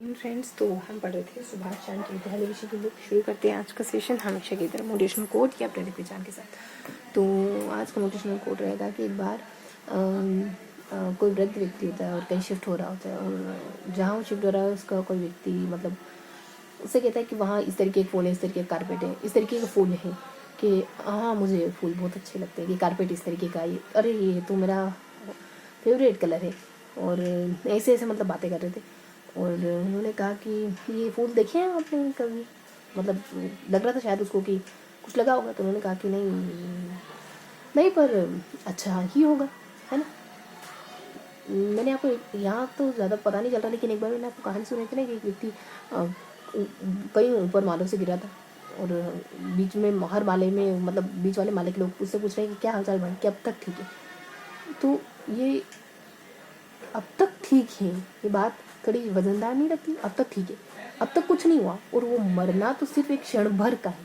Friends, तो हम पढ़ रहे थे सुभाष चंद्र की पहले विषय की बुक। शुरू करते हैं आज का सेशन हमेशा की तरह मोटिवेशनल कोट की अपडेट पहचान के साथ। तो आज का मोटिवेशनल कोट रहेगा कि एक बार कोई वृद्ध व्यक्ति होता है और कहीं शिफ्ट हो रहा होता है, और जहाँ वो शिफ्ट हो रहा है उसका कोई व्यक्ति मतलब उससे कहता है कि वहाँ इस तरीके के फूल है, इस तरीके का कारपेट है, इस तरीके का फूल है कि हाँ मुझे फूल बहुत अच्छे लगते हैं, कि कारपेट इस तरीके का, ये अरे ये तो मेरा फेवरेट कलर है, और ऐसे ऐसे मतलब बातें कर रहे थे। और उन्होंने कहा कि ये फूल देखे हैं आपने कभी, मतलब लग रहा था शायद उसको कि कुछ लगा होगा। तो उन्होंने कहा कि नहीं नहीं, पर अच्छा ही होगा, है ना। मैंने आपको यहाँ तो ज़्यादा पता नहीं चल रहा, लेकिन एक बार मैंने आपको कहानी सुनी थी ना कि एक व्यक्ति कहीं ऊपर मालों से गिरा था, और बीच में हर माले में मतलब बीच वाले माले के लोग उससे पूछ रहे हैं कि क्या हालचाल भाई, क्या अब तक ठीक है। तो ये अब तक ठीक है, ये बात थोड़ी वजनदार नहीं लगती। अब तक ठीक है, अब तक कुछ नहीं हुआ, और वो मरना तो सिर्फ एक क्षण भर का है,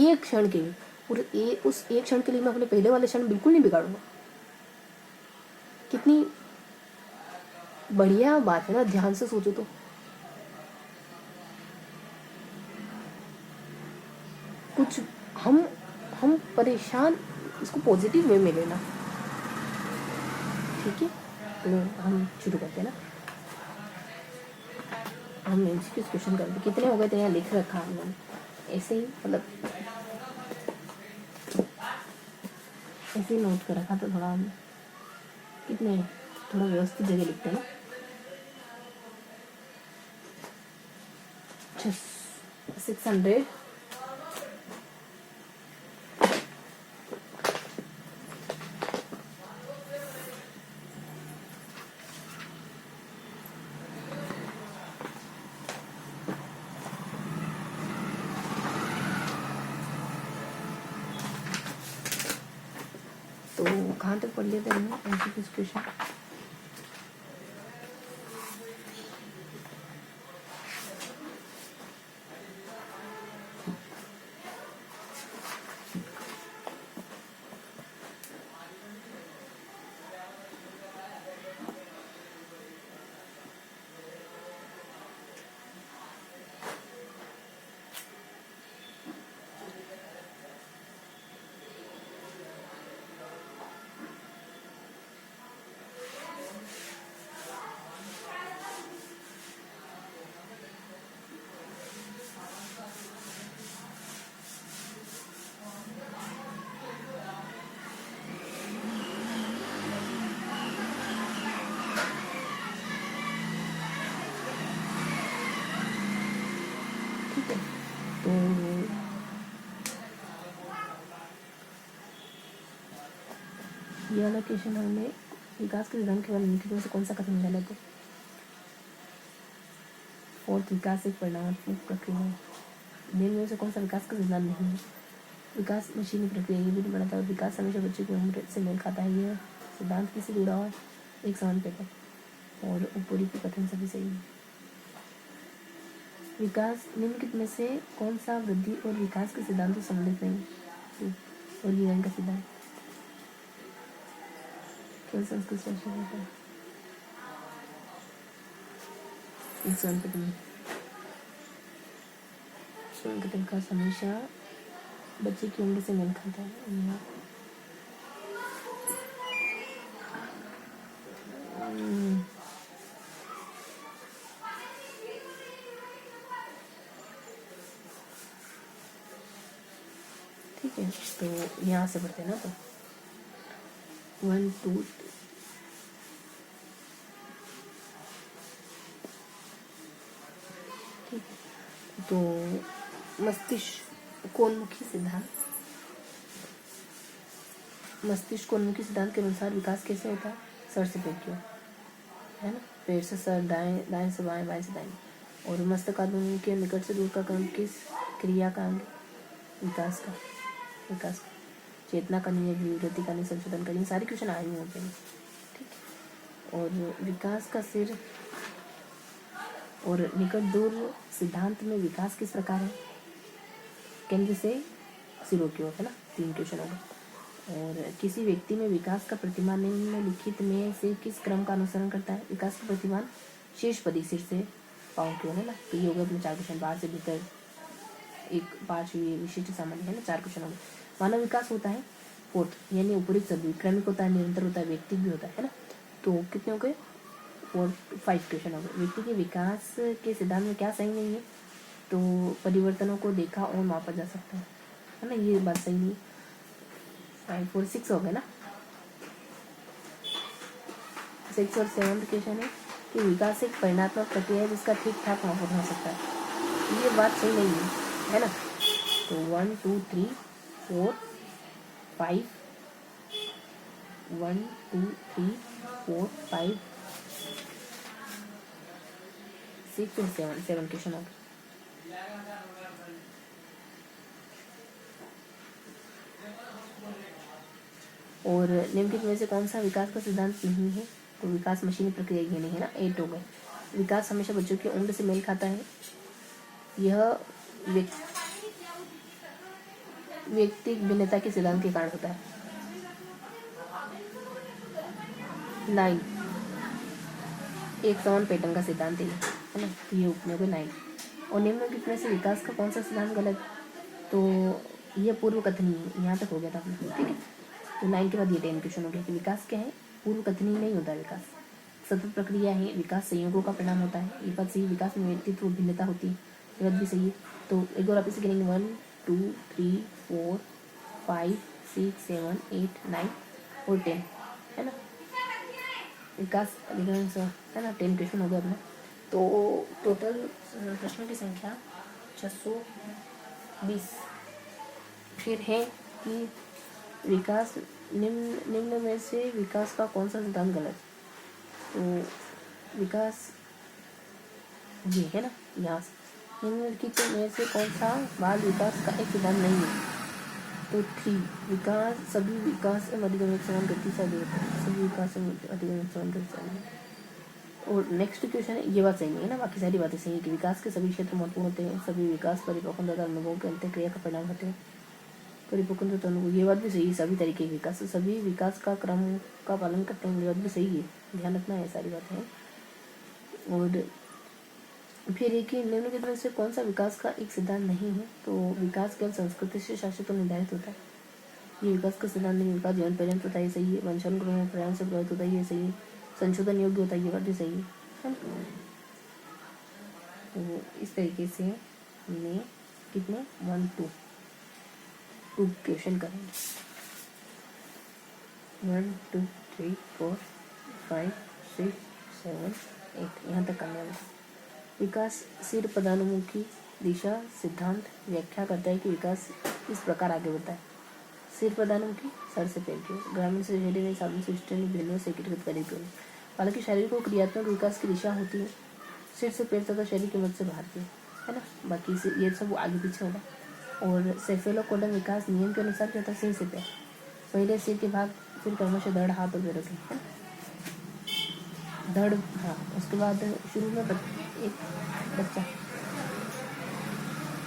एक क्षण के लिए, और उस एक क्षण के लिए मैं अपने पहले वाले क्षण बिल्कुल नहीं बिगाड़ूंगा। कितनी बढ़िया बात है ना, ध्यान से सोचो तो। कुछ हम परेशान, इसको पॉजिटिव वे में लेना, ठीक है। तो हम शुरू करते हैं ना। हम एमसीक्यू क्वेश्चन करते, कितने हो गए थे यहाँ लिख रखा हमने, ऐसे ही मतलब ऐसे ही नोट कर रखा था। थोड़ा हम कितने थोड़ा व्यवस्थित जगह लिखते हैं ना। 600 तो कहाँ तक पढ़ लेते हैं एमसीक्यू क्वेश्चन। ठीक है, तो ये वाला क्वेश्चन हमने विकास के सिद्धांत के बारे में से कौन सा कथन गलत है। फोर्थ, विकास एक परिणामात्मक प्रक्रिया है। निम्न से कौन सा विकास का सिद्धांत नहीं है। विकास मशीनी प्रक्रिया, ये भी नहीं पढ़ा था। विकास हमेशा बच्चे की उम्र से मेल खाता है, यह सिद्धांत किसी जुड़ा हुआ एक समान पेपर, और ऊपरी के कथन सभी सही है। विकास निम्नलिखित में से कौन सा वृद्धि और विकास के सिद्धांत से सम्मिलित नहीं। और ये का सिद्धांत केवल संस्कृत शास्त्र होता है। स्वयं कथन का हमेशा बच्चे की उम्र से मेल खाता है। ठीक है, तो यहाँ से पढ़ते हैं ना। तो 1 2 ठीक है, तो मस्तिष्कोन्मुखी सिद्धांत के अनुसार विकास कैसे होता है। सर से पेट की ओर, है ना, पेट से सर, दाएं से बाएं, बाएं से दाएं। और मस्तक आदमी के निकट से दूर का क्रम किस क्रिया का अंग। विकास का चेतना का नहीं, वृद्धि का नहीं, संशोधन का नहीं। सारे क्वेश्चन आए हुए होते हैं, ठीक है। और विकास का सिर और निकट दूर सिद्धांत में विकास किस प्रकार है। केंद्र से सिरों की ओर, है ना। 3 क्वेश्चन होगा। और किसी व्यक्ति में विकास का प्रतिमान निम्नलिखित में से किस क्रम का अनुसरण करता है। विकास का प्रतिमान शेष पदी सिर से पाँव की ओर, है ना। तो ये हो गए अपने 4 क्वेश्चन। बाहर से भीतर एक 5 विशिष्ट सामान्य, है ना, 4 क्वेश्चन हो गए। मानव विकास होता है 4th, यानी उपयुक्त सभी, क्रमिक होता है, निरंतर होता है, व्यक्ति भी होता है ना। तो कितने हो गए? 5 क्वेश्चन हो गए। व्यक्ति के विकास के सिद्धांत में क्या सही नहीं है? तो परिवर्तनों को देखा और मापा जा सकता है ना, ये बात सही नहीं। 5 4 6 हो गए ना। 6 और 7 क्वेश्चन है कि विकास एक परिणात्मक प्रक्रिया है जिसका ठीक ठाक मापन हो सकता है, ये बात सही नहीं है ना। तो 1 2 3 4 5 1 2 3 4 5 6 और 7 क्वेश्चन हो गए। और निम्नलिखित में से कौन सा विकास का सिद्धांत नहीं है? तो विकास मशीनी प्रक्रिया ये नहीं है ना। 8 हो गए। विकास हमेशा बच्चों की उम्र से मेल खाता है, यह व्यक्तिक भिन्नता के सिद्धांत के कारण होता है। 9 एक समान पैटर्न का सिद्धांत है ना। तो ये उपयोग है 9। और निम्नलिखित में से विकास का कौन सा सिद्धांत गलत? तो ये पूर्व कथनी है, यहाँ तक हो गया था अपना, ठीक है। तो 9 के बाद ये 10 क्वेश्चन हो गया कि विकास क्या है? पूर्व कथनी नहीं होता है विकास, सतत प्रक्रिया है। विकास संयोगों का परिणाम होता है, ये बात सही। विकास में व्यक्तित्व भिन्नता होती है, ये बात भी सही है। तो एक बार आप इसे गिनेंगे 1 2 3 4 5 6 7 8 9 और 10, है ना। विकास अधिकांश, है ना। 10 क्वेश्चन हो गया अपना। तो टोटल प्रश्नों की संख्या 620। फिर है कि विकास निम्न में से विकास का कौन सा सिद्धांत गलत? तो विकास ये है ना, यहाँ से निम्नलिखित में से कौन सा बाल विकास का एक सिद्धांत नहीं है? तो 3 विकास सभी विकास अधिगम समान गति से आगे होता है, सभी विकास अधिगम समान गति से आगे। और नेक्स्ट क्वेश्चन है, ये बात सही नहीं है ना, बाकी सारी बातें सही है कि विकास के सभी क्षेत्र महत्वपूर्ण होते हैं, सभी विकास परिपक्वता तथा अनुभवों के अंत क्रिया का परिणाम होते हैं। परिपक्वता तथा अनुभव, ये बात भी सही है। सभी तरीके के विकास, सभी विकास का क्रम का पालन करते हैं, ये बात भी सही है। ध्यान रखना है सारी बातें हैं। और फिर एक ही निम्नलिखित में से कौन सा विकास का एक सिद्धांत नहीं है? तो विकास केवल संस्कृति से शासित और निर्धारित होता है, ये विकास का सिद्धांत नहीं। विकास जीवन पर्यंत होता है, ये सही है। वंशानुक्रम पर्यावरण से प्रभावित होता है, ये सही है। संशोधन योग्य होता है, ये बात भी सही है। तो इस तरीके से हमने कितने 1 2 क्वेश्चन करेंगे। 1 2 3 4 5 6 7 8 यहाँ तक करने वाला। विकास सिर पदानुमुखी दिशा सिद्धांत व्याख्या करता है कि विकास इस प्रकार आगे बढ़ता है। सिर पदानुमुखी, सर से पैर की ओर, ग्रामीण से शहरी में, साधन से स्टैंड भेदों से एकीकृत करे की ओर। हालांकि शारीरिक और क्रियात्मक विकास की दिशा होती है सिर से पैर तथा शरीर की मदद से बाहर की, है ना। बाकी से ये सब आगे पीछे होगा। और सेफेलोपोडम विकास नियम के अनुसार क्या होता है? सिर से पैर, पहले सिर के भाग, फिर क्रमशः धड़, हाथ और पैरों के, है ना। धड़, हाँ। उसके बाद शुरू में एक बच्चा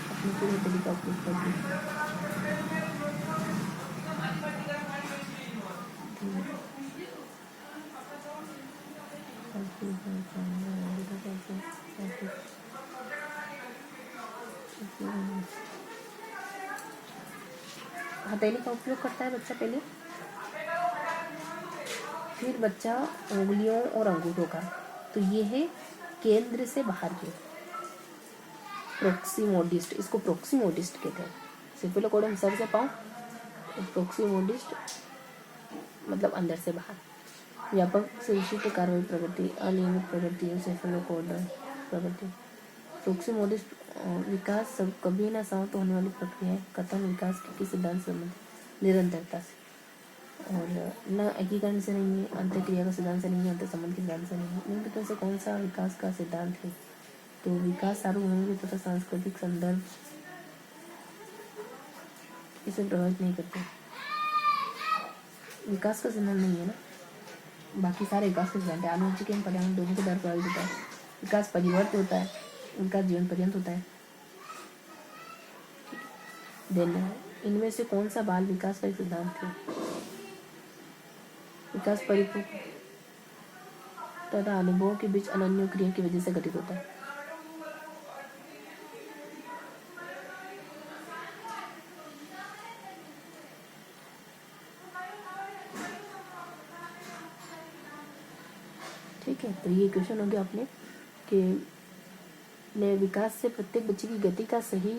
अपने पूरे तरीका उपयोग करके हथेली का उपयोग करता है बच्चा पहले, फिर बच्चा उंगलियों और अंगूठों का। तो ये है केंद्र से बाहर की, प्रोक्सीमोडिस्ट, इसको प्रोक्सीमोडिस्ट कहते हैं। सेफेलोपोडम सर से पाँव, प्रोक्सीमोडिस्ट मतलब अंदर से बाहर। व्यापक से विशिष्ट कार्रवाई प्रगति, अनियमित प्रगति, सेफेलोपोडम प्रगति। प्रोक्सीमोडिस्ट विकास सब कभी ना समाप्त होने वाली प्रक्रिया है। कथन विकास के सिद्धांत संबंध निरंतरता से, और न एकीकरण से नहीं है, अंतःक्रिया का सिद्धांत से नहीं है, अंतर संबंध के सिद्धांत से नहीं है। निम्नलिखित से कौन सा विकास का सिद्धांत है? तो विकास सार्वभौमिक तथा सांस्कृतिक संदर्भ इसे प्रभावित नहीं करते, विकास का सिद्धांत नहीं है ना। बाकी सारे विकास के सिद्धांत है। आनुवंशिक एवं पर्यावरण दोनों के द्वारा प्रभावित होता है। विकास परिवर्त होता है, विकास जीवन पर्यंत होता है। देन इनमें से कौन सा बाल विकास का एक सिद्धांत है? विकास परिपक्व तथा अनुभवों के बीच अनन्य क्रिया की वजह से घटित होता है। ठीक है, तो ये क्वेश्चन हो गया अपने कि विकास से प्रत्येक बच्चे की गति का सही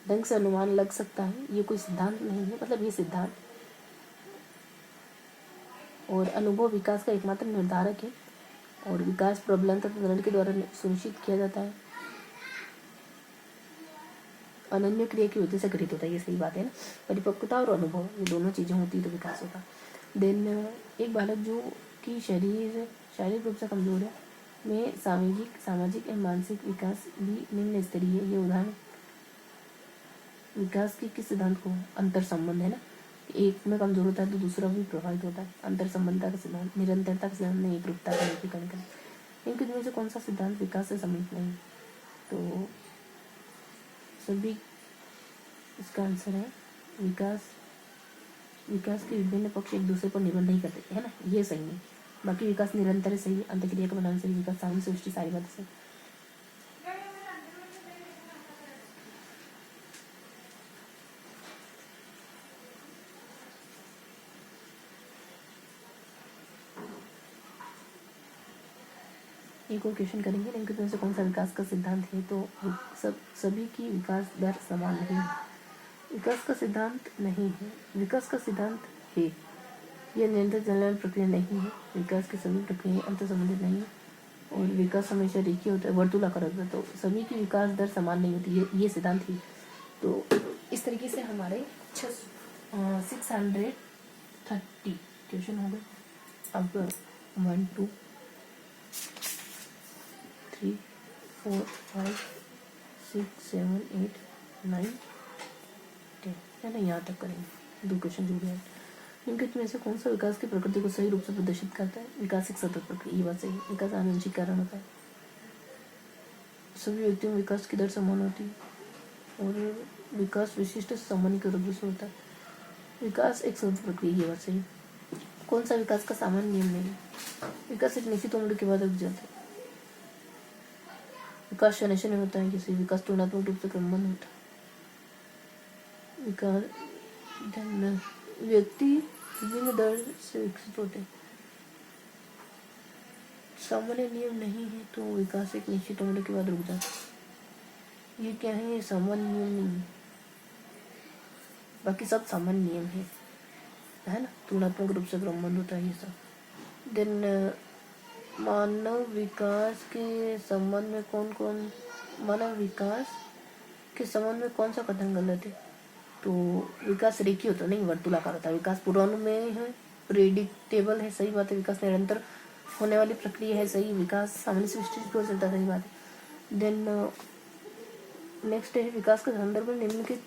ढंग से अनुमान लग सकता है। ये कोई सिद्धांत नहीं है, मतलब ये सिद्धांत और अनुभव विकास का एकमात्र निर्धारक है और विकास प्रबलन तथा दृढ़ के द्वारा सुनिश्चित किया जाता है। अनन्य क्रिया की वजह से घटित होता है, ये सही बात है ना। परिपक्वता और अनुभव ये दोनों चीज़ें होती तो विकास होता। देन एक बालक जो कि शारीरिक रूप से कमजोर है में सामाजिक एवं मानसिक विकास भी निम्न स्तरीय है। ये उदाहरण विकास के किस सिद्धांत को, अंतर संबंध है ना, एक में कमजोर होता है तो दूसरा भी प्रभावित होता है। अंतर संबंधता का सिद्धांत, निरंतरता का सिद्धांत ने एकरूपता का निरूपण करें। इनके में से कौन सा सिद्धांत विकास से संबंधित नहीं? तो सभी, इसका आंसर है विकास के विभिन्न पक्ष एक दूसरे पर निर्भर नहीं करते है ना, ये सही है। बाकी विकास निरंतर है, सही। अंतक्रिया का बनाना सही, विकास सामने सृष्टि, सारी बातें सही। एक और क्वेश्चन करेंगे, इनके में से कौन सा विकास का सिद्धांत है? तो सभी की विकास दर समान नहीं है। विकास का सिद्धांत नहीं है, विकास का सिद्धांत है। यह निरंतर चलने वाली प्रक्रिया नहीं है। विकास की सभी प्रक्रियाएं अंतर संबंधित नहीं है और विकास हमेशा रेखीय होता है, वर्तुलाकार होता है। तो सभी की विकास दर समान नहीं होती, ये सिद्धांत ही। तो इस तरीके से हमारे 630 क्वेश्चन हो गए। अब 1 2 3 4 5 6 7 8 9 10 है ना, यहाँ तक करेंगे। 2 क्वेश्चन जुड़ गए। निम्नलिखित में से कौन सा विकास की प्रकृति को सही रूप से प्रदर्शित करता है? विकास एक सतत प्रक्रिया, ये बात सही है। विकास आनुवंशिक कारण होता है। सभी व्यक्तियों में विकास की दर समान होती है और विकास विशिष्ट सामान्य के रूप से होता है। विकास एक सतत प्रक्रिया, ये बात सही है। कौन सा विकास का सामान्य नियम नहीं है? विकास एक निश्चित उम्र के बाद रुक जाता है। विकास क्षण में होता है, जैसे विकास तुलनात्मक रूप से क्रमबद्ध होता है। विकास व्यक्ति विभिन्न दर से विकसित होते हैं। सामान्य नियम नहीं है, तो विकास एक निश्चित उम्र के बाद रुक जाता है। ये क्या है? ये सामान्य नियम नहीं है, बाकी सब सामान्य नियम है ना। तुलनात्मक रूप से क्रमबद्ध होता है ये सब। देन मानव विकास के संबंध में कौन सा कथन गलत है? तो विकास रेखीय होता नहीं, वर्तुलाकार होता है। विकास पूर्वानुमेय है, प्रेडिक्टेबल है, सही बात है। विकास निरंतर होने वाली प्रक्रिया है, सही। विकास सामान्य सृष्टि की ओर चलता है, सही बात है। देन नेक्स्ट है विकास के संदर्भ में निम्नलिखित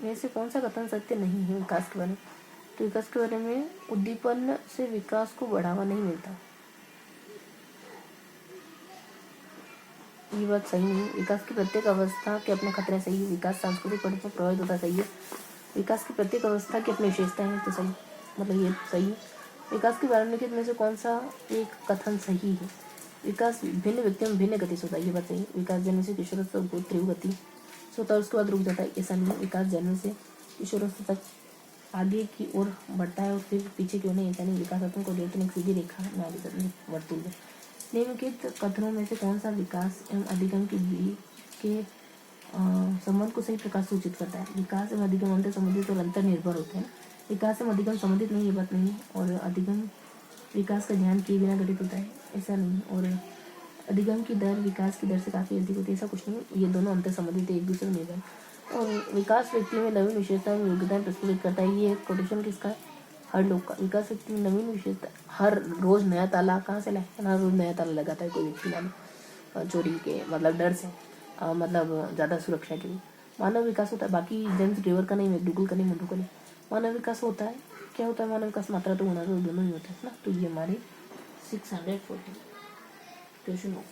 में से कौन सा कथन सत्य नहीं है विकास के बारे में? तो विकास के बारे में उद्दीपन से विकास को बढ़ावा नहीं मिलता, ये बात सही नहीं। विकास की प्रत्येक अवस्था के अपने खतरे, सही है। विकास सांस्कृतिक परिवर्तन पर प्रभावित होता, सही है। विकास की प्रत्येक अवस्था की अपनी विशेषताएं हैं, तो सही, मतलब ये सही है। विकास के निम्नलिखित में से कौन सा एक कथन सही है? विकास भिन्न व्यक्तियों में भिन्न गति से होता है, ये बात सही है। विकास जन्म से किशोरावस्था को तीव्र गति से होता है, उसके बाद रुक जाता है, ऐसा नहीं है। विकास जन्म से किशोरावस्था तक आगे की ओर बढ़ता है और फिर पीछे की ओर नहीं, ऐसा नहीं। विकासात्मक और एक सीधी रेखा में वर्तुल है। निम्नलिखित कथनों में से कौन सा विकास एवं अधिगम के बीच के संबंध को सही प्रकार सूचित करता है? विकास एवं अधिगम अंतर संबंधित और अंतर निर्भर होते हैं। विकास एवं अधिगम संबंधित नहीं, ये बात नहीं है। और अधिगम विकास का ध्यान किए बिना घटित होता है, ऐसा नहीं। और अधिगम की दर विकास की दर से काफ़ी अधिक होती है, ऐसा कुछ नहीं। ये दोनों अंतर संबंधित है, एक दूसरे में निर्भर। और विकास व्यक्ति में नवीन विशेषताएं योग्यताएं प्रस्तुत करता है, ये कोटेशन किसका है? हर लोग का। विकास व्यक्ति में नवीन विशेषता, हर रोज नया ताला कहाँ से लाए? हर रोज नया ताला लगाता है कोई व्यक्ति, मानो चोरी के मतलब डर से, मतलब ज़्यादा सुरक्षा के लिए। मानव विकास होता है, बाकी जेम्स ड्रेवर का नहीं, मैकडूगल का नहीं, मंडू का नहीं। मानव विकास होता है, क्या होता है मानव विकास? मात्रा तो गुणा तो दोनों ही होता है ना। तो ये हमारे 640 क्वेश्चन हो।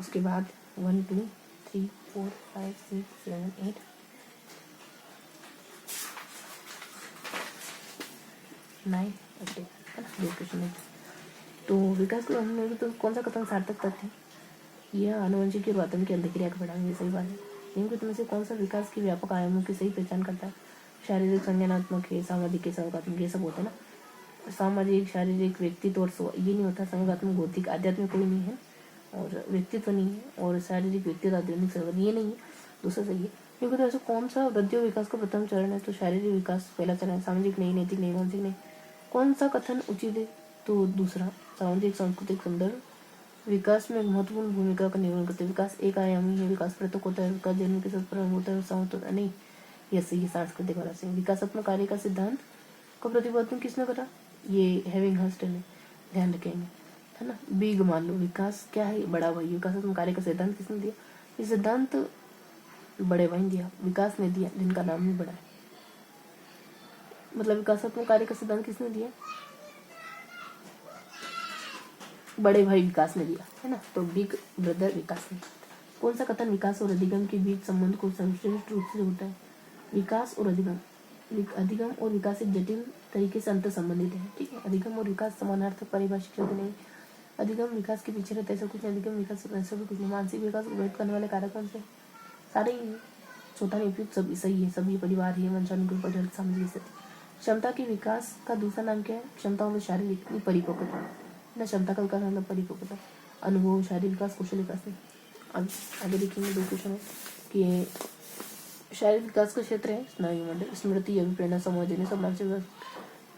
उसके बाद 1 2 3 4 5 6 7 8 9 8 है ना, 2 क्वेश्चन है। तो विकास के बारे में तो कौन सा कथन सार्थक तथ्य है? यह आनुवंशिक और वातावरण की अंतक्रिया का बढ़ावा, ये सही बात है। निम्नलिखित में से कौन सा विकास की व्यापक आयामों की सही पहचान करता है? शारीरिक, संज्ञानात्मक है, सामाजिक है, सौगात्मक, ये सब होता है ना। सामाजिक, शारीरिक, व्यक्तित्व और ये नहीं होता। संघात्मक, भौतिक, आध्यात्मिक कोई नहीं है और व्यक्तित्व नहीं है और शारीरिक, व्यक्तित्व, आध्यात्मिक सर्वध ये नहीं है। दूसरा सही है क्योंकि तो ऐसा कौन सा वृद्धि और विकास का प्रथम चरण है? तो शारीरिक विकास पहला चरण है, सामाजिक नहीं, नैतिक नहीं, मानसिक नहीं। कौन सा कथन उचित है? तो दूसरा, सामाजिक सांस्कृतिक सुंदर विकास में महत्वपूर्ण भूमिका का निर्वहन करते हैं। विकास एक आयामी है, विकास पृथक होता है, विकास जन्म के साथ प्रारंभ होता है और समाप्त होता है। नहीं, ये सही सांस्कृतिक वाला से। विकासात्मक कार्य का सिद्धांत का प्रतिपादन किसने करा? ये हैविंग हस्टन है, ध्यान रखेंगे, है ना। बिग मान लो, विकास क्या है? बड़ा भाई। विकासात्मक कार्य का सिद्धांत किसने दिया? ये सिद्धांत बड़े भाई ने दिया, विकास ने दिया, जिनका नाम भी बड़ा है। मतलब विकासात्मक कार्य का सिद्धांत किसने दिया? बड़े भाई विकास ने दिया, है ना। तो बिग ब्रदर विकास ने। कौन सा कथन विकास और अधिगम के बीच संबंध को सर्वश्रेष्ठ रूप से होता है? विकास और अधिगम, अधिगम और विकास एक जटिल तरीके से अंतर संबंधित है, ठीक है। अधिगम और विकास समानार्थक परिभाषित शब्द नहीं। अधिगम विकास के पीछे रहता है, ऐसा कुछ नहीं। अधिगम विकास ऐसा भी कुछ नहीं। मानसिक विकास को प्रभावित करने वाले कारक कौन से? सारे ही हैं। चौथा नहीं, उपयुक्त सभी सही है। सभी परिवार है, वंशानुक्रम, पढ़ल, सामाजिक स्थिति। क्षमता के विकास का दूसरा नाम क्या है? क्षमता मतलब शारीरिक परिपक्वता ना। क्षमता का विकास मतलब परिपक्वता, अनुभव, शारीरिक विकास, कौशल विकास नहीं। अब आगे देखेंगे दो क्वेश्चन है कि शारीरिक विकास का क्षेत्र है स्नायु मंडल, स्मृति, अभिप्रेरणा, समझने, सब मानसिक विकास।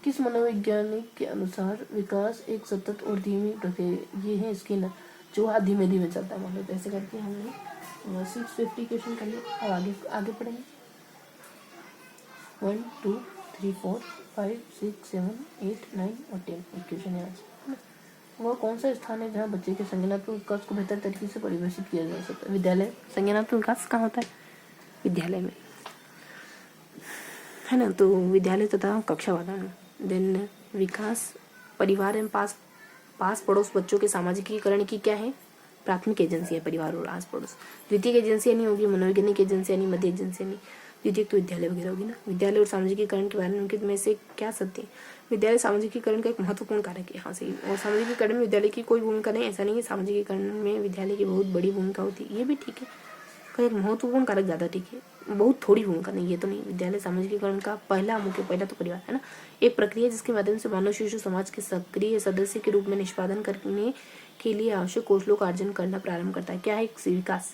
किस मनोवैज्ञानिक के अनुसार विकास एक सतत और धीमी प्रक्रिया? ये है स्किनर, जो हाथ धीमे धीमे चलता है। मतलब ऐसे करके हमने 650 क्वेश्चन कर लिए। अब आगे पढ़ेंगे। 1 2 3 4 5 6 7 8 9 और 10 क्वेश्चन है आज। वह कौन सा स्थान है जहाँ बच्चे के संज्ञानात्मक विकास को बेहतर तरीके से परिभाषित किया जा सकता है? विद्यालय। संज्ञानात्मक विकास कहाँ होता है? विद्यालय में, है ना। तो विद्यालय तथा कक्षा वातावरण। देन विकास परिवार एवं पास पड़ोस बच्चों के सामाजिकीकरण की क्या है? प्राथमिक एजेंसी है परिवार और आस पड़ोस। द्वितीय एजेंसी नहीं होगी, मनोवैज्ञानिक एजेंसी नहीं, मध्य एजेंसी नहीं। द्वितीय तो विद्यालय वगैरह होगी ना। विद्यालय और सामाजिकीकरण के बारे में से क्या सत्य है? विद्यालय सामाजिकीकरण का एक महत्वपूर्ण कारक है। हाँ सही। और सामाजिकीकरण में विद्यालय की कोई भूमिका नहीं, ऐसा नहीं है। सामाजिकीकरण में विद्यालय की बहुत बड़ी भूमिका होती है, ये भी ठीक है। का एक महत्वपूर्ण कारक ज़्यादा ठीक है, बहुत थोड़ी भूमिका नहीं, ये तो नहीं। विद्यालय सामाजिकीकरण का पहला तो परिवार, है ना। एक प्रक्रिया जिसके माध्यम से मानव शिशु समाज के सक्रिय सदस्य के रूप में निष्पादन करने के लिए आवश्यक कौशलों का अर्जन करना प्रारंभ करता है। क्या है? विकास।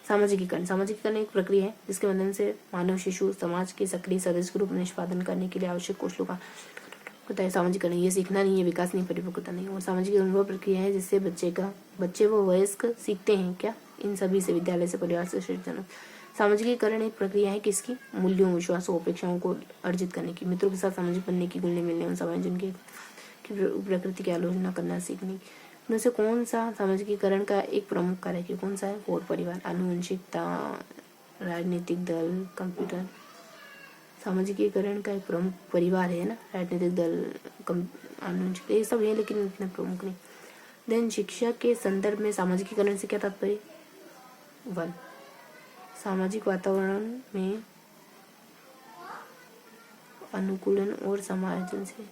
सामाजिकीकरण एक प्रक्रिया है जिसके माध्यम से मानव शिशु समाज के सक्रिय सदस्य के रूप में निष्पादन करने के लिए आवश्यक कौशलों का होता है। सामाजिकरण ये सीखना नहीं है, विकास नहीं, परिपक्वता नहीं। और सामाजिक अनुभव प्रक्रिया है जिससे बच्चे व वयस्क सीखते हैं। क्या? इन सभी से, विद्यालय से, परिवार से, शिक्षण। सामाजिकीकरण एक प्रक्रिया है किसकी? मूल्यों, विश्वासों, अपेक्षाओं को अर्जित करने की, मित्रों के साथ सामाजिक बनने की, घुलने मिलने और समायोजन की प्रकृति की आलोचना करना सीखने की। उनमें से कौन सा सामाजिकीकरण का एक प्रमुख कारक है? कौन सा है? और परिवार, आनुवंशिकता, राजनीतिक दल, कंप्यूटर। सामाजिकीकरण का एक प्रमुख परिवार है ना, राजनीतिक दल, आनुवंशिकता, ये सब है लेकिन इतना प्रमुख नहीं। देन शिक्षा के संदर्भ में सामाजिकीकरण से क्या तात्पर्य? 1 सामाजिक वातावरण में अनुकूलन और समायोजन से।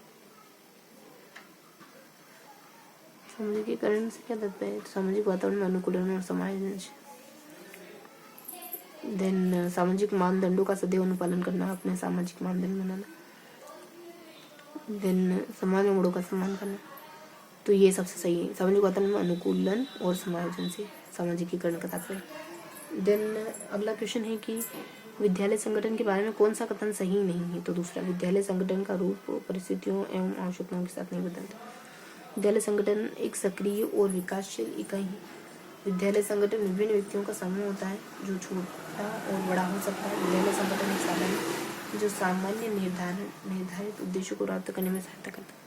सामाजिकीकरण से क्या तात्पर्य? सामाजिक वातावरण में अनुकूलन और समायोजन से। देन सामाजिक मानदंडों का सदैव अनुपालन करना, अपने सामाजिक मानदंड बनाना। देन समाज में गुणों का सम्मान करना। तो ये सबसे सही है। सामाजिक वातावरण में अनुकूलन और समायोजन से सामाजिकीकरण का तात्पर्य। देन अगला क्वेश्चन है कि विद्यालय संगठन के बारे में कौन सा कथन सही नहीं है? तो दूसरा, विद्यालय संगठन का रूप परिस्थितियों एवं आवश्यकताओं के साथ नहीं बदलता। विद्यालय संगठन एक सक्रिय और विकासशील इकाई है। विद्यालय संगठन विभिन्न व्यक्तियों का समूह होता है जो छोटा और बड़ा हो सकता है। विद्यालय संगठन एक साधन है जो सामान्य निर्धारित उद्देश्यों को प्राप्त करने में सहायता करता है।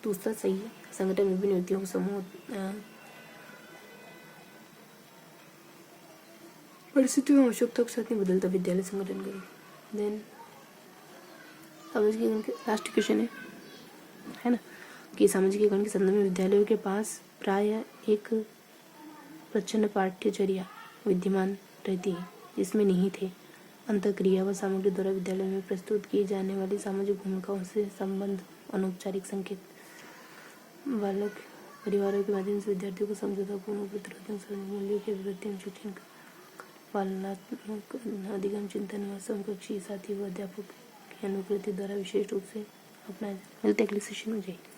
दूसरा सही है। संगठन विभिन्न व्यक्तियों का समूह परिस्थितियों और आवश्यकताओं के साथ नहीं बदलता विद्यालय संगठन का। देन सामाजिकीकरण के लास्ट क्वेश्चन है ना कि सामाजिकीकरण के संदर्भ में विद्यालयों के पास प्राय एक प्रच्छन्न पाठ्यचर्या विद्यमान रहती है जिसमें निहित है अंतःक्रिया व सामग्री द्वारा विद्यालय में प्रस्तुत की जाने वाली सामाजिक भूमिकाओं से संबंध अनौपचारिक संकेत। बालक परिवारों के माध्यम से विद्यार्थियों को समझौतापूर्ण प्रतिरोधक मूल्यों की अभिव्यक्ति में शिक्षण पालनात्मक अधिगम चिंतन व समकक्षी साथी व अध्यापक की अनुकृति द्वारा विशेष रूप से अपना मिलते अगले सेशन में। जय हिंद।